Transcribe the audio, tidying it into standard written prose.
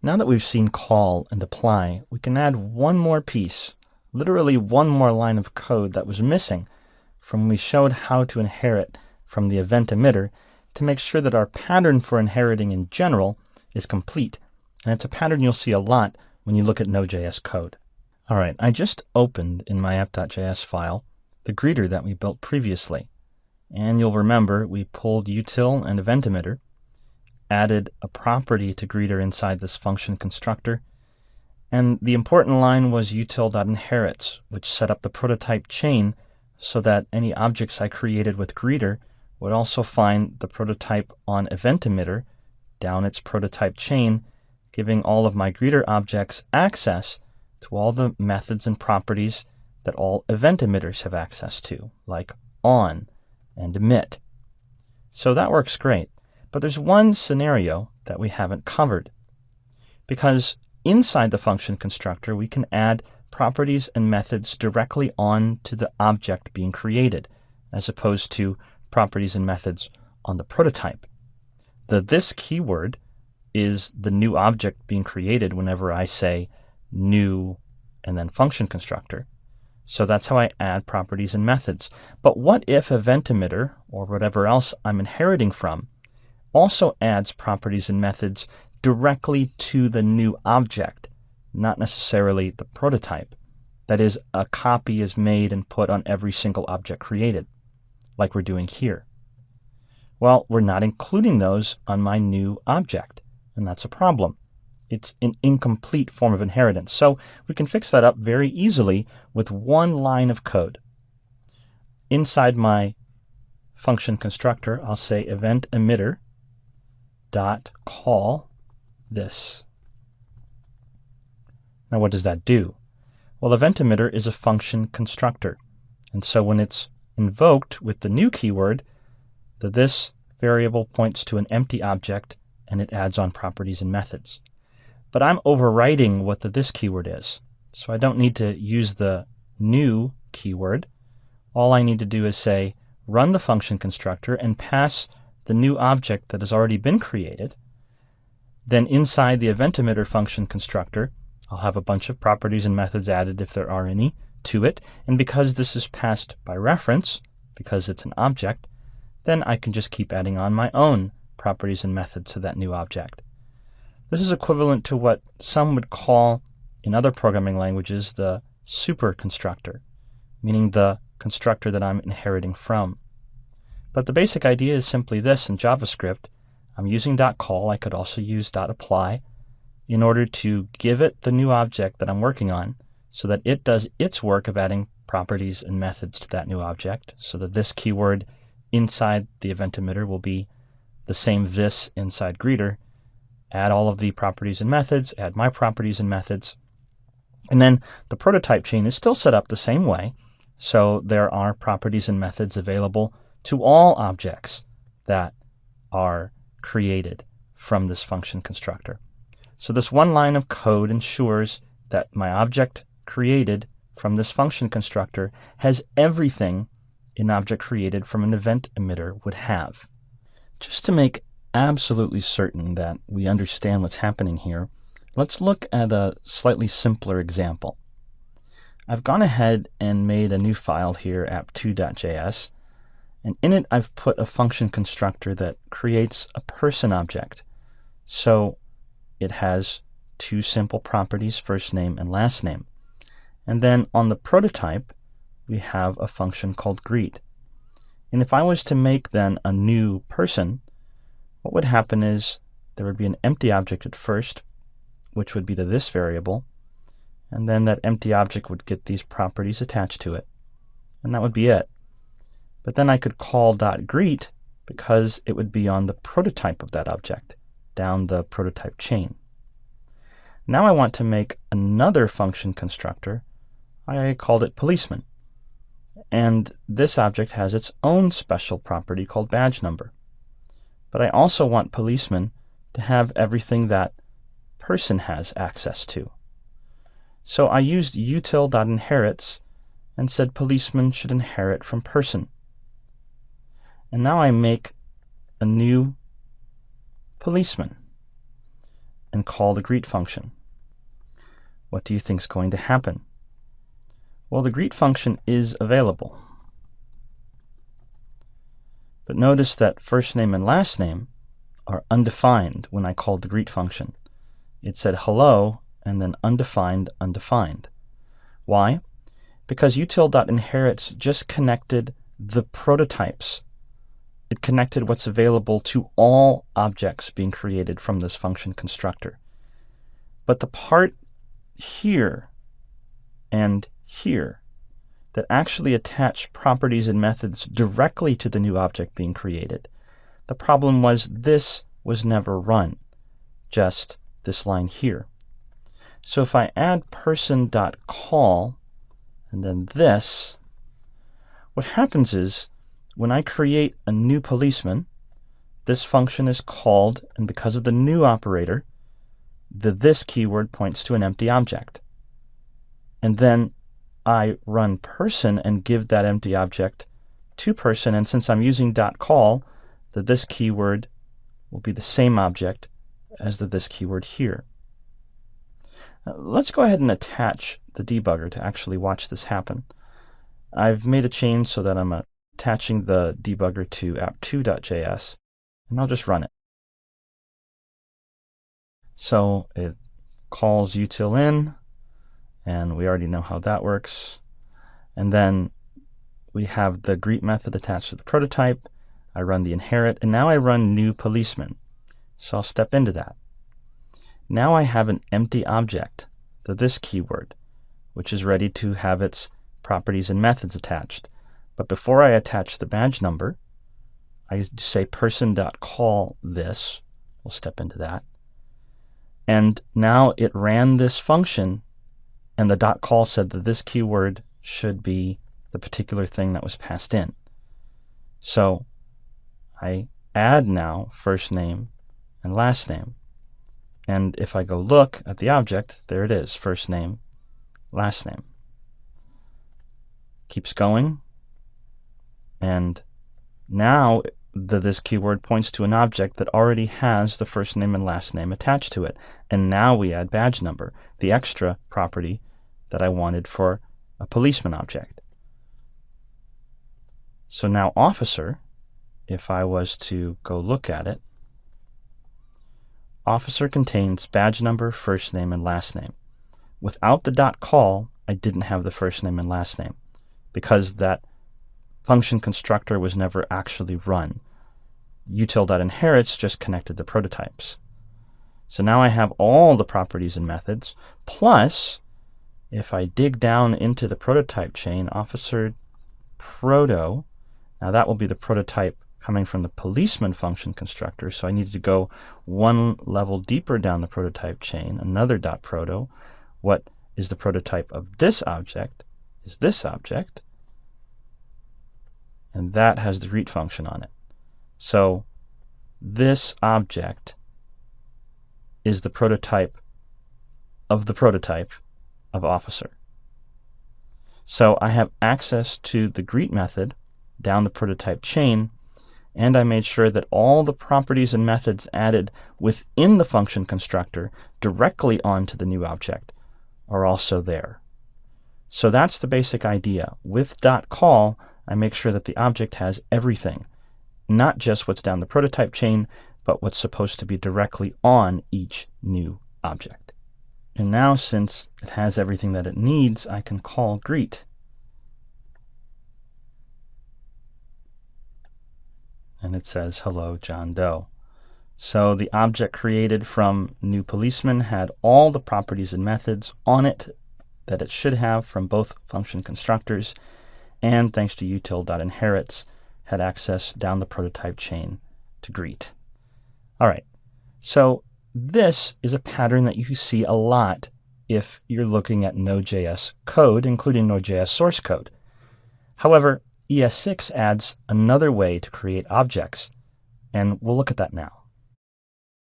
Now that we've seen call and apply, we can add one more piece, literally one more line of code that was missing from when we showed how to inherit from the event emitter to make sure that our pattern for inheriting in general is complete. And it's a pattern you'll see a lot when you look at Node.js code. All right, I just opened in my app.js file the greeter that we built previously. And you'll remember we pulled util and event emitter, added a property to greeter inside this function constructor, and the important line was util.inherits, which set up the prototype chain so that any objects I created with greeter would also find the prototype on event emitter down its prototype chain, giving all of my greeter objects access to all the methods and properties that all event emitters have access to, like on and emit. So that works great. But there's one scenario that we haven't covered, because inside the function constructor we can add properties and methods directly on to the object being created, as opposed to properties and methods on the prototype. The this keyword is the new object being created whenever I say new and then function constructor. So that's how I add properties and methods. But what if event emitter, or whatever else I'm inheriting from, also adds properties and methods directly to the new object, not necessarily the prototype? That is, a copy is made and put on every single object created, like we're doing here. Well, we're not including those on my new object, and that's a problem. It's an incomplete form of inheritance. So we can fix that up very easily with one line of code. Inside my function constructor, I'll say event emitter dot call this. Now what does that do? Well, event emitter is a function constructor, and so when it's invoked with the new keyword, the this variable points to an empty object and it adds on properties and methods. But I'm overriding what the this keyword is, so I don't need to use the new keyword. All I need to do is say run the function constructor and pass the new object that has already been created. Then inside the event emitter function constructor, I'll have a bunch of properties and methods added if there are any to it. And because this is passed by reference, because it's an object, then I can just keep adding on my own properties and methods to that new object. This is equivalent to what some would call, in other programming languages, the super constructor, meaning the constructor that I'm inheriting from. But the basic idea is simply this in JavaScript. I'm using .call. I could also use .apply in order to give it the new object that I'm working on so that it does its work of adding properties and methods to that new object, so that this keyword inside the event emitter will be the same this inside greeter. Add all of the properties and methods, add my properties and methods. And then the prototype chain is still set up the same way, so there are properties and methods available to all objects that are created from this function constructor. So this one line of code ensures that my object created from this function constructor has everything an object created from an event emitter would have. Just to make absolutely certain that we understand what's happening here, let's look at a slightly simpler example. I've gone ahead and made a new file here, app2.js, and in it I've put a function constructor that creates a person object. So it has two simple properties, first name and last name. And then on the prototype, we have a function called greet. And if I was to make then a new person, what would happen is there would be an empty object at first, which would be the this variable, and then that empty object would get these properties attached to it, and that would be it. But then I could call .greet because it would be on the prototype of that object, down the prototype chain. Now I want to make another function constructor. I called it policeman. And this object has its own special property called badge number. But I also want policeman to have everything that person has access to. So I used util.inherits and said policeman should inherit from person. And now I make a new policeman. and call the greet function. What do you think is going to happen? Well, the greet function is available. But notice that first name and last name are undefined when I called the greet function. It said hello and then undefined, undefined. Why? Because util.inherits just connected the prototypes. It connected what's available to all objects being created from this function constructor. But the part here and here that actually attach properties and methods directly to the new object being created, the problem was this was never run, just this line here. So if I add person.call and then this, what happens is when I create a new policeman, this function is called, and because of the new operator, the this keyword points to an empty object. And then I run person and give that empty object to person, and since I'm using .call, the this keyword will be the same object as the this keyword here. Let's go ahead and attach the debugger to actually watch this happen. I've made a change so that I'm attaching the debugger to app2.js, and I'll just run it. So it calls util in, and we already know how that works. And then we have the greet method attached to the prototype. I run the inherit, and now I run new policeman. So I'll step into that. Now I have an empty object, the this keyword, which is ready to have its properties and methods attached. But before I attach the badge number, I say person.call this. We'll step into that. And now it ran this function, and the .call said that this keyword should be the particular thing that was passed in. So I add now first name and last name. And if I go look at the object, there it is, first name, last name. Keeps going. And now this keyword points to an object that already has the first name and last name attached to it. And now we add badge number, the extra property that I wanted for a policeman object. So now officer, if I was to go look at it, officer contains badge number, first name, and last name. Without the .call, I didn't have the first name and last name because that function constructor was never actually run. Util.inherits just connected the prototypes. So now I have all the properties and methods, plus if I dig down into the prototype chain, officer proto, now that will be the prototype coming from the policeman function constructor, so I need to go one level deeper down the prototype chain, another .proto. What is the prototype of this object is this object, and that has the greet function on it. So this object is the prototype of officer. So I have access to the greet method down the prototype chain, and I made sure that all the properties and methods added within the function constructor directly onto the new object are also there. So that's the basic idea. With .call, I make sure that the object has everything, not just what's down the prototype chain, but what's supposed to be directly on each new object. And now, since it has everything that it needs, I can call greet. And it says, hello, John Doe. So the object created from new policeman had all the properties and methods on it that it should have from both function constructors, and thanks to util.inherits, had access down the prototype chain to greet. All right, so this is a pattern that you see a lot if you're looking at Node.js code, including Node.js source code. However, ES6 adds another way to create objects, and we'll look at that now.